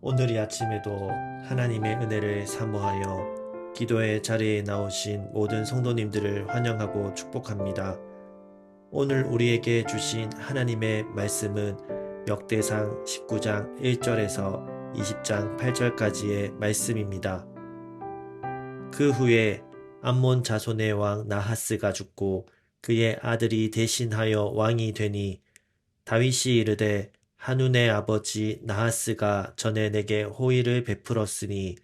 오늘 이 아침에도 하나님의 은혜를 사모하여 기도의 자리에 나오신 모든 성도님들을 환영하고 축복합니다. 오늘 우리에게 주신 하나님의 말씀은 역대상 19장 1절에서 20장 8절까지의 말씀입니다. 그 후에 암몬 자손의 왕 나하스가 죽고 그의 아들이 대신하여 왕이 되니 다윗이 이르되 한운의 아버지 나하스가 전에 내게 호의를 베풀었으니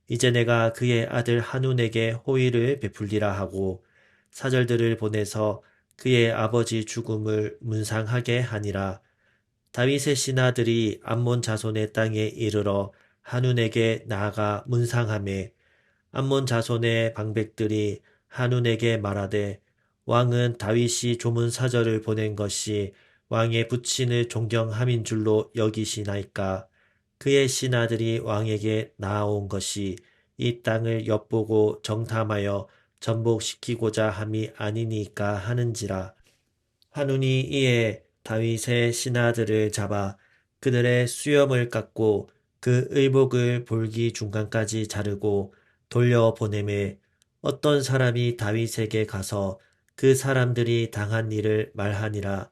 이제 내가 그의 아들 한운에게 호의를 베풀리라 하고 사절들을 보내서 그의 아버지 죽음을 문상하게 하니라. 다윗의 신하들이 암몬 자손의 땅에 이르러 한운에게 나아가 문상하매 암몬 자손의 방백들이 한운에게 말하되 왕은 다윗이 조문 사절을 보낸 것이 왕의 부친을 존경함인 줄로 여기시나이까. 그의 신하들이 왕에게 나아온 것이 이 땅을 엿보고 정탐하여 전복시키고자 함이 아니니까 하는지라. 한운이 이에 다윗의 신하들을 잡아 그들의 수염을 깎고 그 의복을 볼기 중간까지 자르고 돌려보내매 어떤 사람이 다윗에게 가서 그 사람들이 당한 일을 말하니라.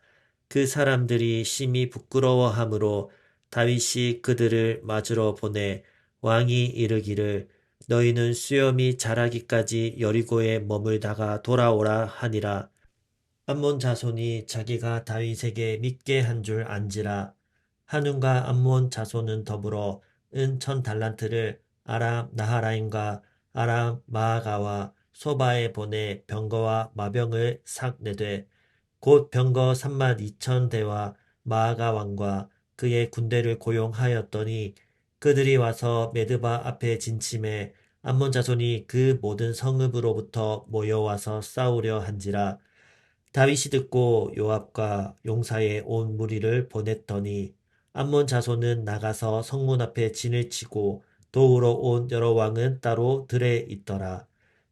그 사람들이 심히 부끄러워하므로 다윗이 그들을 맞으러 보내 왕이 이르기를 너희는 수염이 자라기까지 여리고에 머물다가 돌아오라 하니라. 암몬 자손이 자기가 다윗에게 믿게 한 줄 안지라. 한운과 암몬 자손은 더불어 은 1000달란트를 아람 나하라임과 아람 마아가와 소바에 보내 병거와 마병을 싹 내되 곧 병거 32,000대와 마아가 왕과 그의 군대를 고용하였더니 그들이 와서 메드바 앞에 진침해 암몬 자손이 그 모든 성읍으로부터 모여와서 싸우려 한지라. 다윗이 듣고 요압과 용사의 온 무리를 보냈더니 암몬 자손은 나가서 성문 앞에 진을 치고 도우러 온 여러 왕은 따로 들에 있더라.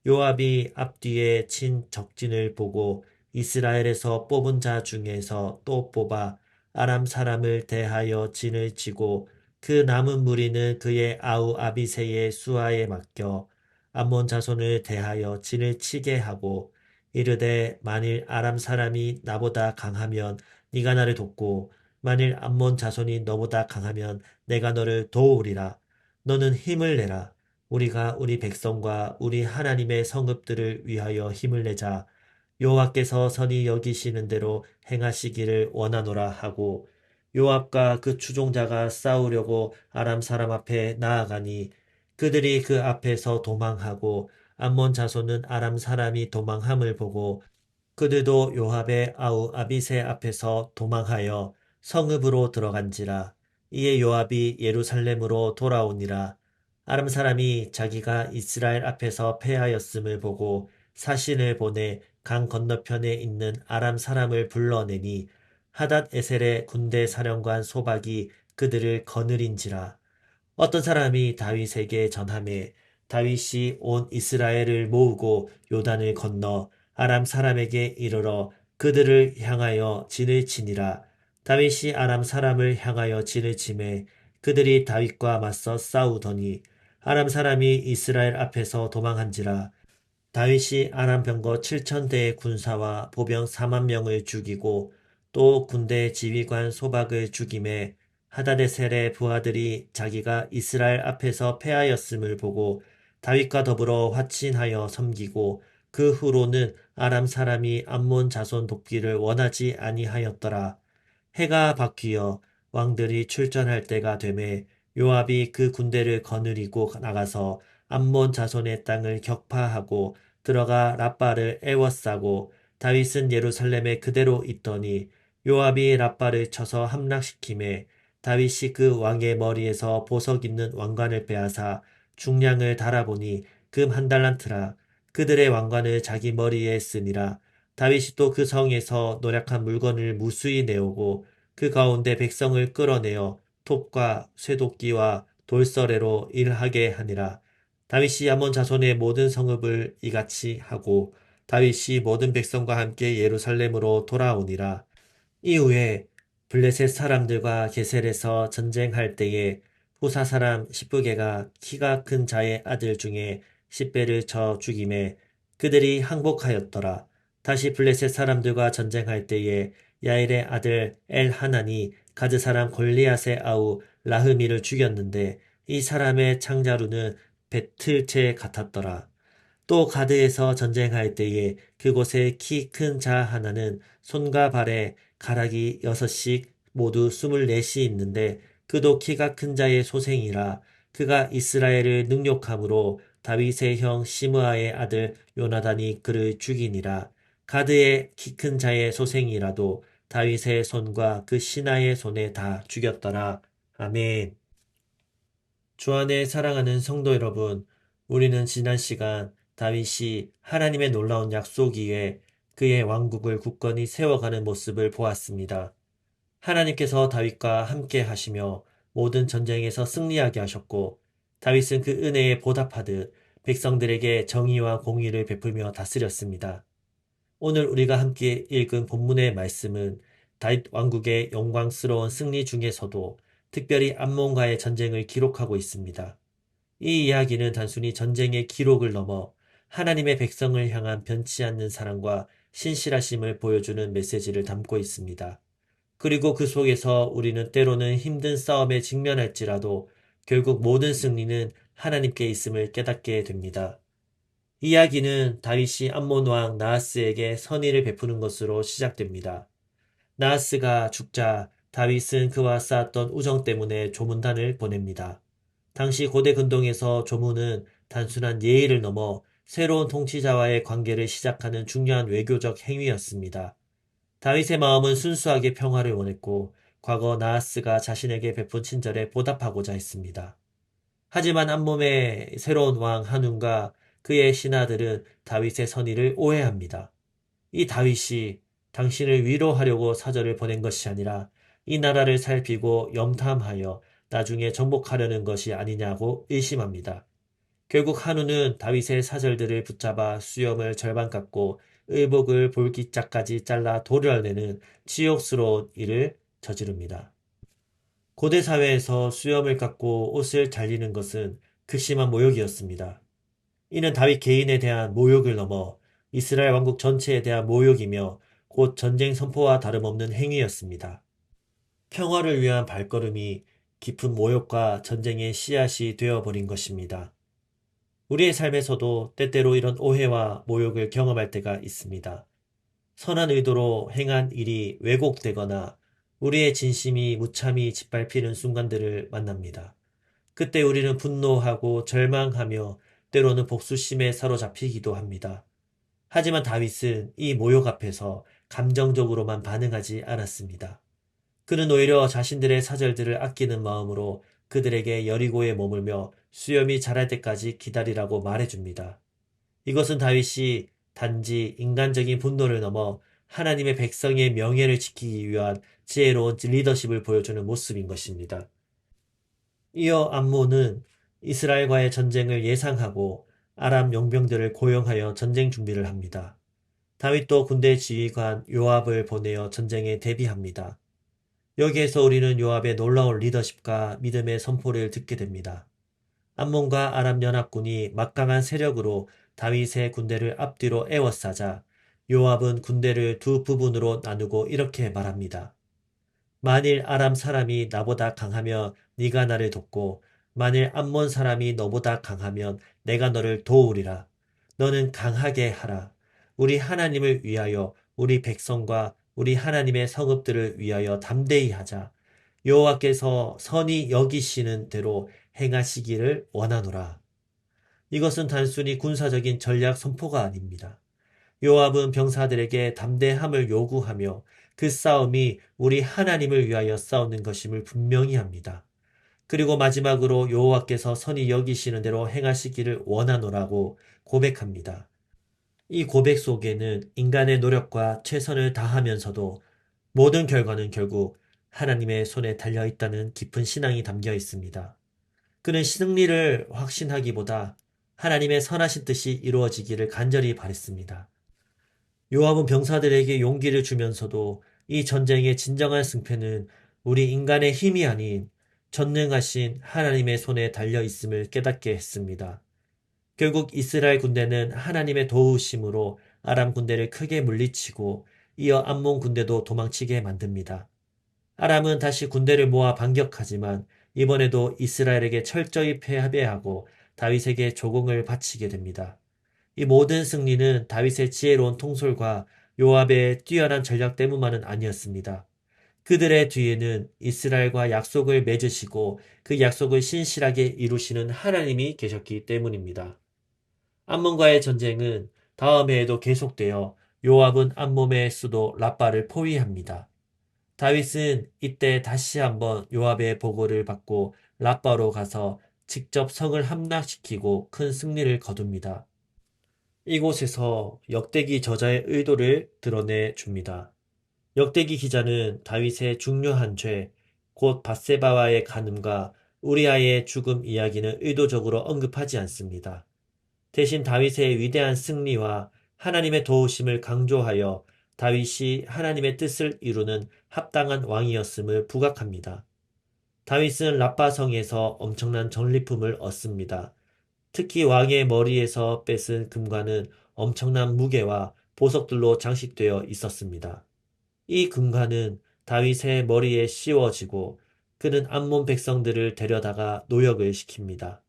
요압이 앞뒤에 친 적진을 보고 이스라엘에서 뽑은 자 중에서 또 뽑아 아람 사람을 대하여 진을 치고 그 남은 무리는 그의 아우 아비새의 수하에 맡겨 암몬 자손을 대하여 진을 치게 하고 이르되 만일 아람 사람이 나보다 강하면 네가 나를 돕고 만일 암몬 자손이 너보다 강하면 내가 너를 도우리라. 너는 힘을 내라. 우리가 우리 백성과 우리 하나님의 성읍들을 위하여 힘을 내자. 여호와께서 선히 여기시는 대로 행하시기를 원하노라 하고 요압과 그 추종자가 싸우려고 아람 사람 앞에 나아가니 그들이 그 앞에서 도망하고 암몬 자손은 아람 사람이 도망함을 보고 그들도 요압의 아우 아비새 앞에서 도망하여 성읍으로 들어간지라. 이에 요압이 예루살렘으로 돌아오니라. 아람 사람이 자기가 이스라엘 앞에서 패하였음을 보고 사신을 보내 강 건너편에 있는 아람 사람을 불러내니 하닷 에셀의 군대 사령관 소박이 그들을 거느린지라. 어떤 사람이 다윗에게 전하매 다윗이 온 이스라엘을 모으고 요단을 건너 아람 사람에게 이르러 그들을 향하여 진을 치니라. 다윗이 아람 사람을 향하여 진을 치매 그들이 다윗과 맞서 싸우더니 아람 사람이 이스라엘 앞에서 도망한지라. 다윗이 아람 병거 7,000대의 군사와 보병 4만 명을 죽이고 또 군대 지휘관 소박을 죽임에 하다데셀의 부하들이 자기가 이스라엘 앞에서 패하였음을 보고 다윗과 더불어 화친하여 섬기고 그 후로는 아람 사람이 암몬 자손 돕기를 원하지 아니하였더라. 해가 바뀌어 왕들이 출전할 때가 되매 요압이 그 군대를 거느리고 나가서 암몬 자손의 땅을 격파하고 들어가 라빠를 애워싸고 다윗은 예루살렘에 그대로 있더니 요압이 라빠를 쳐서 함락시키매 다윗이 그 왕의 머리에서 보석 있는 왕관을 빼앗아 중량을 달아보니 금 1달란트라. 그들의 왕관을 자기 머리에 쓰니라. 다윗이 또 그 성에서 노략한 물건을 무수히 내오고 그 가운데 백성을 끌어내어 톱과 쇠도끼와 돌서래로 일하게 하니라. 다윗이 아몬 자손의 모든 성읍을 이같이 하고 다윗이 모든 백성과 함께 예루살렘으로 돌아오니라. 이후에 블레셋 사람들과 게셀에서 전쟁할 때에 후사 사람 십부개가 키가 큰 자의 아들 중에 십배를 쳐 죽임에 그들이 항복하였더라. 다시 블레셋 사람들과 전쟁할 때에 야일의 아들 엘하난이 가드 사람 골리앗의 아우 라흐미를 죽였는데 이 사람의 창자루는 배틀채 같았더라. 또 가드에서 전쟁할 때에 그곳에 키 큰 자 하나는 손과 발에 가락이 6씩 모두 24이 있는데 그도 키가 큰 자의 소생이라. 그가 이스라엘을 능욕함으로 다윗의 형 시므아의 아들 요나단이 그를 죽이니라. 가드의 키 큰 자의 소생이라도 다윗의 손과 그 신하의 손에 다 죽였더라. 아멘. 주 안에 사랑하는 성도 여러분, 우리는 지난 시간 다윗이 하나님의 놀라운 약속 위에 그의 왕국을 굳건히 세워가는 모습을 보았습니다. 하나님께서 다윗과 함께 하시며 모든 전쟁에서 승리하게 하셨고, 다윗은 그 은혜에 보답하듯 백성들에게 정의와 공의를 베풀며 다스렸습니다. 오늘 우리가 함께 읽은 본문의 말씀은 다윗 왕국의 영광스러운 승리 중에서도 특별히 암몬과의 전쟁을 기록하고 있습니다. 이 이야기는 단순히 전쟁의 기록을 넘어 하나님의 백성을 향한 변치 않는 사랑과 신실하심을 보여주는 메시지를 담고 있습니다. 그리고 그 속에서 우리는 때로는 힘든 싸움에 직면할지라도 결국 모든 승리는 하나님께 있음을 깨닫게 됩니다. 이야기는 다윗이 암몬 왕 나하스에게 선의를 베푸는 것으로 시작됩니다. 나하스가 죽자 다윗은 그와 쌓았던 우정 때문에 조문단을 보냅니다. 당시 고대 근동에서 조문은 단순한 예의를 넘어 새로운 통치자와의 관계를 시작하는 중요한 외교적 행위였습니다. 다윗의 마음은 순수하게 평화를 원했고 과거 나하스가 자신에게 베푼 친절에 보답하고자 했습니다. 하지만 암몬의 새로운 왕 한운과 그의 신하들은 다윗의 선의를 오해합니다. 이 다윗이 당신을 위로하려고 사절을 보낸 것이 아니라 이 나라를 살피고 염탐하여 나중에 정복하려는 것이 아니냐고 의심합니다. 결국 한우는 다윗의 사절들을 붙잡아 수염을 절반 깎고 의복을 볼기짝까지 잘라 도려내는 치욕스러운 일을 저지릅니다. 고대 사회에서 수염을 깎고 옷을 잘리는 것은 극심한 모욕이었습니다. 이는 다윗 개인에 대한 모욕을 넘어 이스라엘 왕국 전체에 대한 모욕이며 곧 전쟁 선포와 다름없는 행위였습니다. 평화를 위한 발걸음이 깊은 모욕과 전쟁의 씨앗이 되어버린 것입니다. 우리의 삶에서도 때때로 이런 오해와 모욕을 경험할 때가 있습니다. 선한 의도로 행한 일이 왜곡되거나 우리의 진심이 무참히 짓밟히는 순간들을 만납니다. 그때 우리는 분노하고 절망하며 때로는 복수심에 사로잡히기도 합니다. 하지만 다윗은 이 모욕 앞에서 감정적으로만 반응하지 않았습니다. 그는 오히려 자신들의 사절들을 아끼는 마음으로 그들에게 여리고에 머물며 수염이 자랄 때까지 기다리라고 말해줍니다. 이것은 다윗이 단지 인간적인 분노를 넘어 하나님의 백성의 명예를 지키기 위한 지혜로운 리더십을 보여주는 모습인 것입니다. 이어 암몬은 이스라엘과의 전쟁을 예상하고 아람 용병들을 고용하여 전쟁 준비를 합니다. 다윗도 군대 지휘관 요압을 보내어 전쟁에 대비합니다. 여기에서 우리는 요압의 놀라운 리더십과 믿음의 선포를 듣게 됩니다. 암몬과 아람 연합군이 막강한 세력으로 다윗의 군대를 앞뒤로 에워싸자 요압은 군대를 두 부분으로 나누고 이렇게 말합니다. 만일 아람 사람이 나보다 강하면 네가 나를 돕고 만일 암몬 사람이 너보다 강하면 내가 너를 도우리라. 너는 강하게 하라. 우리 하나님을 위하여 우리 백성과 우리 하나님의 성읍들을 위하여 담대히 하자. 여호와께서 선히 여기시는 대로 행하시기를 원하노라. 이것은 단순히 군사적인 전략 선포가 아닙니다. 요압은 병사들에게 담대함을 요구하며 그 싸움이 우리 하나님을 위하여 싸우는 것임을 분명히 합니다. 그리고 마지막으로 여호와께서 선히 여기시는 대로 행하시기를 원하노라고 고백합니다. 이 고백 속에는 인간의 노력과 최선을 다하면서도 모든 결과는 결국 하나님의 손에 달려 있다는 깊은 신앙이 담겨 있습니다. 그는 승리를 확신하기보다 하나님의 선하신 뜻이 이루어지기를 간절히 바랬습니다. 요압은 병사들에게 용기를 주면서도 이 전쟁의 진정한 승패는 우리 인간의 힘이 아닌 전능하신 하나님의 손에 달려 있음을 깨닫게 했습니다. 결국 이스라엘 군대는 하나님의 도우심으로 아람 군대를 크게 물리치고 이어 암몬 군대도 도망치게 만듭니다. 아람은 다시 군대를 모아 반격하지만 이번에도 이스라엘에게 철저히 패배하고 다윗에게 조공을 바치게 됩니다. 이 모든 승리는 다윗의 지혜로운 통솔과 요압의 뛰어난 전략 때문만은 아니었습니다. 그들의 뒤에는 이스라엘과 약속을 맺으시고 그 약속을 신실하게 이루시는 하나님이 계셨기 때문입니다. 암몬과의 전쟁은 다음 해에도 계속되어 요압은 암몬의 수도 라빠를 포위합니다. 다윗은 이때 다시 한번 요압의 보고를 받고 라빠로 가서 직접 성을 함락시키고 큰 승리를 거둡니다. 이곳에서 역대기 저자의 의도를 드러내 줍니다. 역대기 기자는 다윗의 중요한 죄, 곧 밧세바와의 간음과 우리아의 죽음 이야기는 의도적으로 언급하지 않습니다. 대신 다윗의 위대한 승리와 하나님의 도우심을 강조하여 다윗이 하나님의 뜻을 이루는 합당한 왕이었음을 부각합니다. 다윗은 라빠성에서 엄청난 전리품을 얻습니다. 특히 왕의 머리에서 뺏은 금관은 엄청난 무게와 보석들로 장식되어 있었습니다. 이 금관은 다윗의 머리에 씌워지고 그는 암몬 백성들을 데려다가 노역을 시킵니다.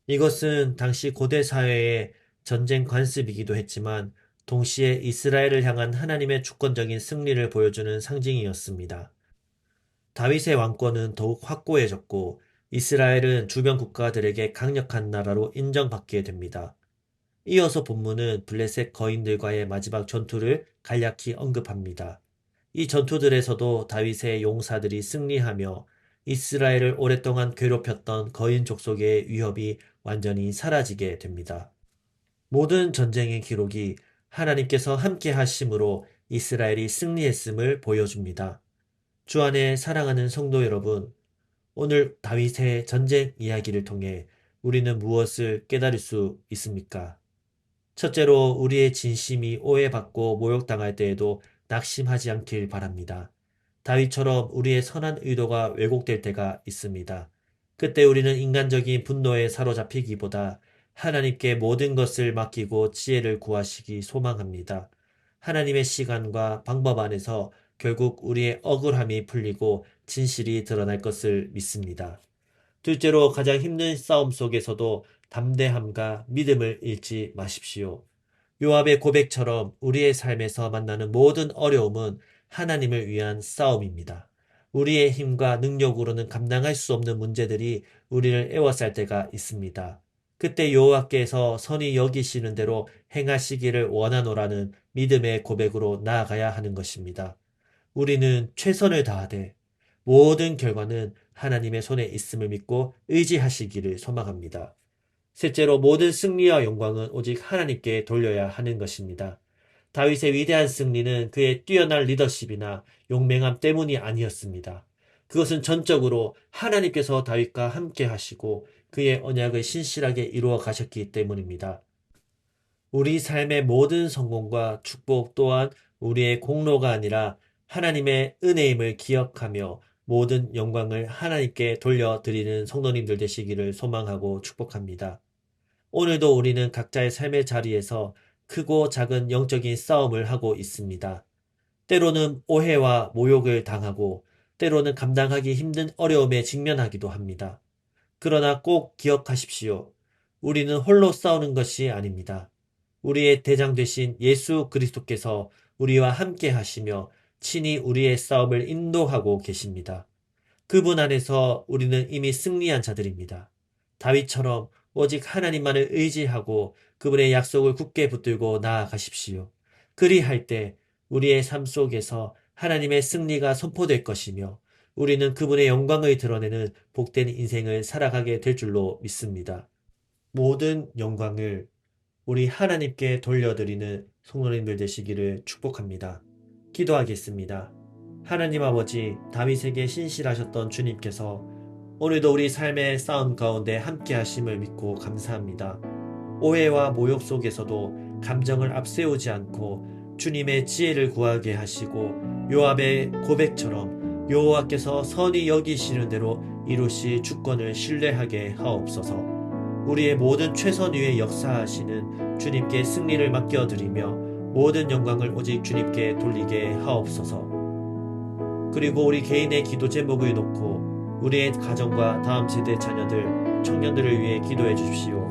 이것은 당시 고대 사회의 전쟁 관습이기도 했지만 동시에 이스라엘을 향한 하나님의 주권적인 승리를 보여주는 상징이었습니다. 다윗의 왕권은 더욱 확고해졌고 이스라엘은 주변 국가들에게 강력한 나라로 인정받게 됩니다. 이어서 본문은 블레셋 거인들과의 마지막 전투를 간략히 언급합니다. 이 전투들에서도 다윗의 용사들이 승리하며 이스라엘을 오랫동안 괴롭혔던 거인 족속의 위협이 완전히 사라지게 됩니다. 모든 전쟁의 기록이 하나님께서 함께 하심으로 이스라엘이 승리했음을 보여줍니다. 주 안에 사랑하는 성도 여러분, 오늘 다윗의 전쟁 이야기를 통해 우리는 무엇을 깨달을 수 있습니까? 첫째로 우리의 진심이 오해받고 모욕당할 때에도 낙심하지 않길 바랍니다. 다윗처럼 우리의 선한 의도가 왜곡될 때가 있습니다. 그때 우리는 인간적인 분노에 사로잡히기보다 하나님께 모든 것을 맡기고 지혜를 구하시기 소망합니다. 하나님의 시간과 방법 안에서 결국 우리의 억울함이 풀리고 진실이 드러날 것을 믿습니다. 둘째로 가장 힘든 싸움 속에서도 담대함과 믿음을 잃지 마십시오. 요압의 고백처럼 우리의 삶에서 만나는 모든 어려움은 하나님을 위한 싸움입니다. 우리의 힘과 능력으로는 감당할 수 없는 문제들이 우리를 애워쌀 때가 있습니다. 그때 여호와께서 선히 여기시는 대로 행하시기를 원하노라는 믿음의 고백으로 나아가야 하는 것입니다. 우리는 최선을 다하되 모든 결과는 하나님의 손에 있음을 믿고 의지하시기를 소망합니다. 셋째로 모든 승리와 영광은 오직 하나님께 돌려야 하는 것입니다. 다윗의 위대한 승리는 그의 뛰어난 리더십이나 용맹함 때문이 아니었습니다. 그것은 전적으로 하나님께서 다윗과 함께 하시고 그의 언약을 신실하게 이루어 가셨기 때문입니다. 우리 삶의 모든 성공과 축복 또한 우리의 공로가 아니라 하나님의 은혜임을 기억하며 모든 영광을 하나님께 돌려드리는 성도님들 되시기를 소망하고 축복합니다. 오늘도 우리는 각자의 삶의 자리에서 크고 작은 영적인 싸움을 하고 있습니다. 때로는 오해와 모욕을 당하고 때로는 감당하기 힘든 어려움에 직면하기도 합니다. 그러나 꼭 기억하십시오. 우리는 홀로 싸우는 것이 아닙니다. 우리의 대장 되신 예수 그리스도께서 우리와 함께 하시며 친히 우리의 싸움을 인도하고 계십니다. 그분 안에서 우리는 이미 승리한 자들입니다. 다윗처럼 오직 하나님만을 의지하고 그분의 약속을 굳게 붙들고 나아가십시오. 그리할 때 우리의 삶 속에서 하나님의 승리가 선포될 것이며 우리는 그분의 영광을 드러내는 복된 인생을 살아가게 될 줄로 믿습니다. 모든 영광을 우리 하나님께 돌려드리는 성도님들 되시기를 축복합니다. 기도하겠습니다. 하나님 아버지, 다윗에게 신실하셨던 주님께서 오늘도 우리 삶의 싸움 가운데 함께 하심을 믿고 감사합니다. 오해와 모욕 속에서도 감정을 앞세우지 않고 주님의 지혜를 구하게 하시고 요압의 고백처럼 여호와께서 선히 여기시는 대로 이루시 주권을 신뢰하게 하옵소서. 우리의 모든 최선 위에 역사하시는 주님께 승리를 맡겨드리며 모든 영광을 오직 주님께 돌리게 하옵소서. 그리고 우리 개인의 기도 제목을 놓고 우리의 가정과 다음 세대 자녀들, 청년들을 위해 기도해 주십시오.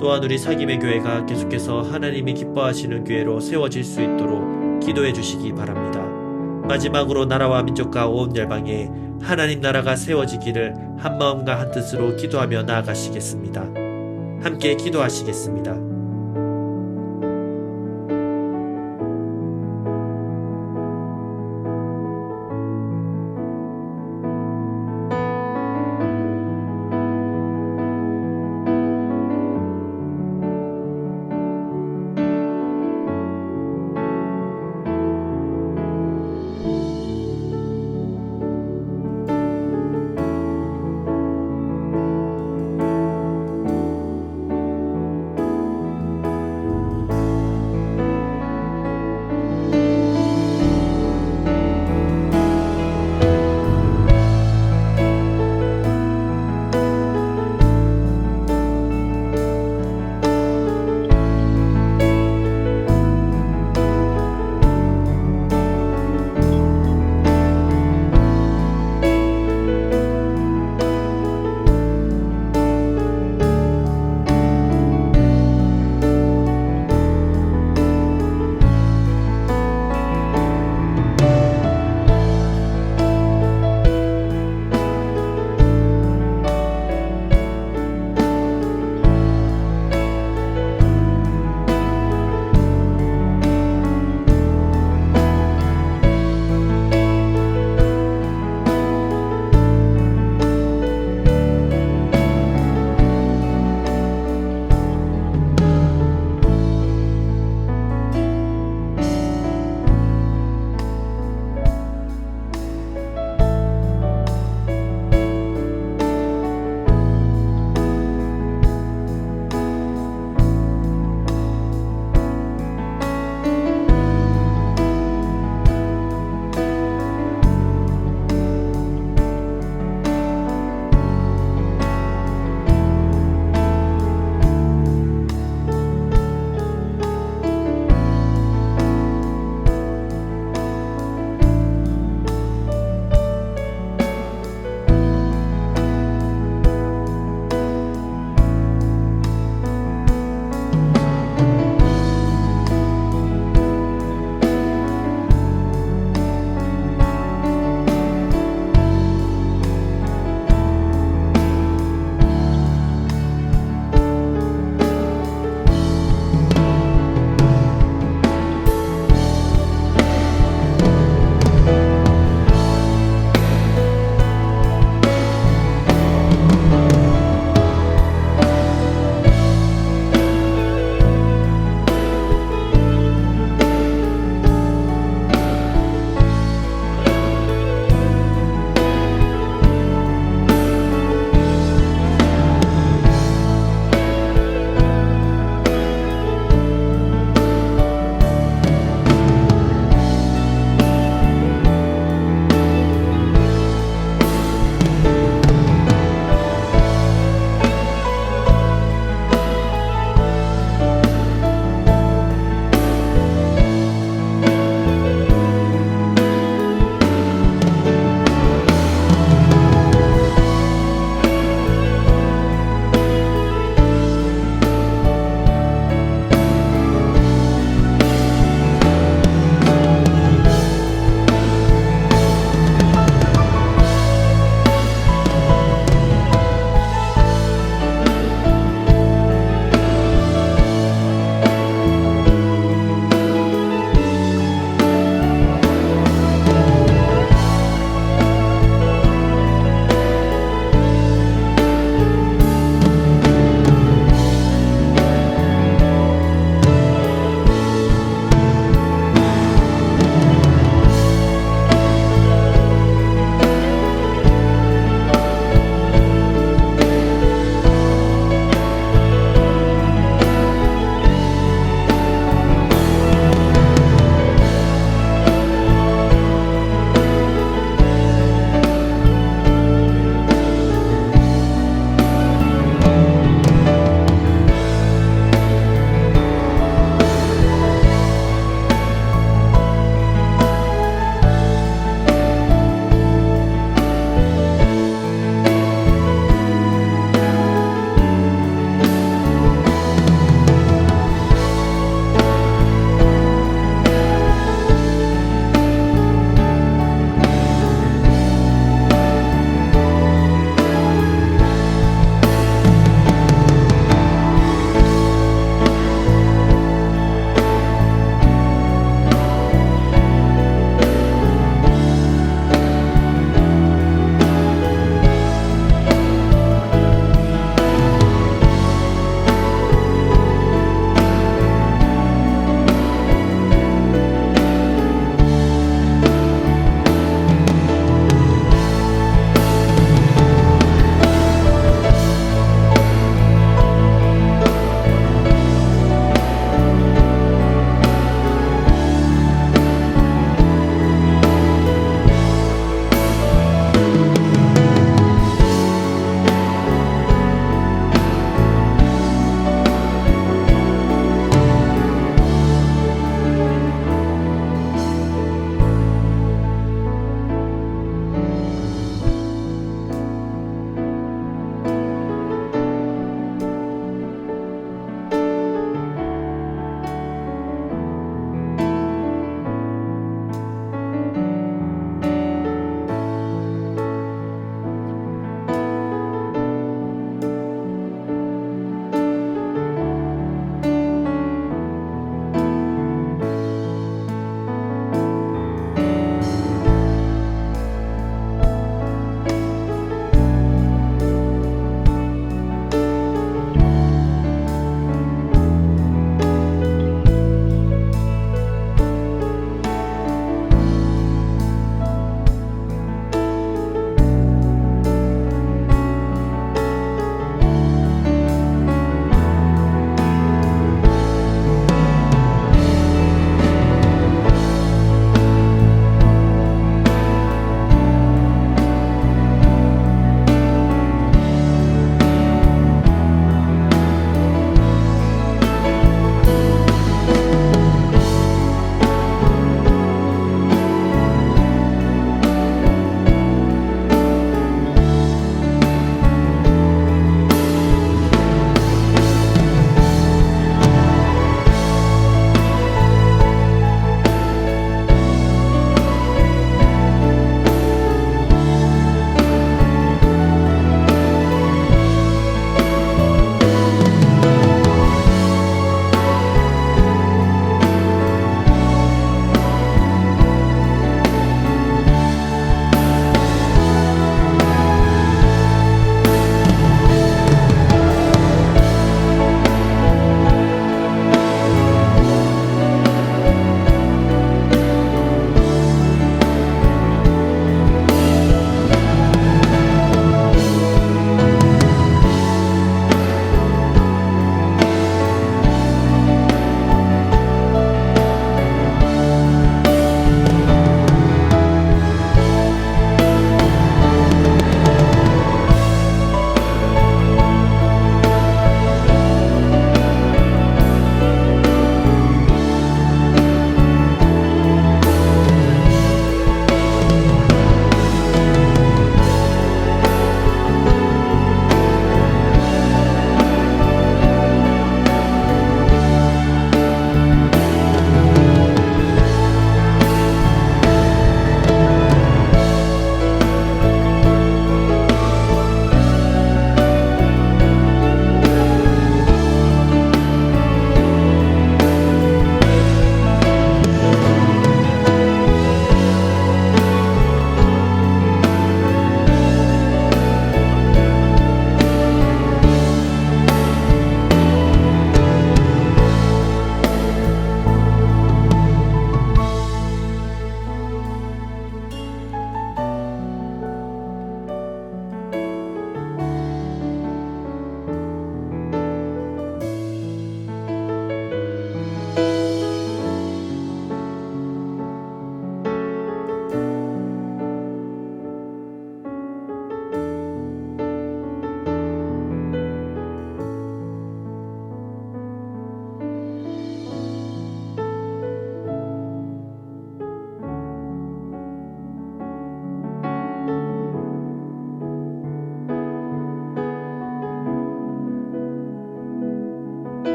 또한 우리 사김의 교회가 계속해서 하나님이 기뻐하시는 교회로 세워질 수 있도록 기도해 주시기 바랍니다. 마지막으로 나라와 민족과 온 열방에 하나님 나라가 세워지기를 한마음과 한뜻으로 기도하며 나아가시겠습니다. 함께 기도하시겠습니다.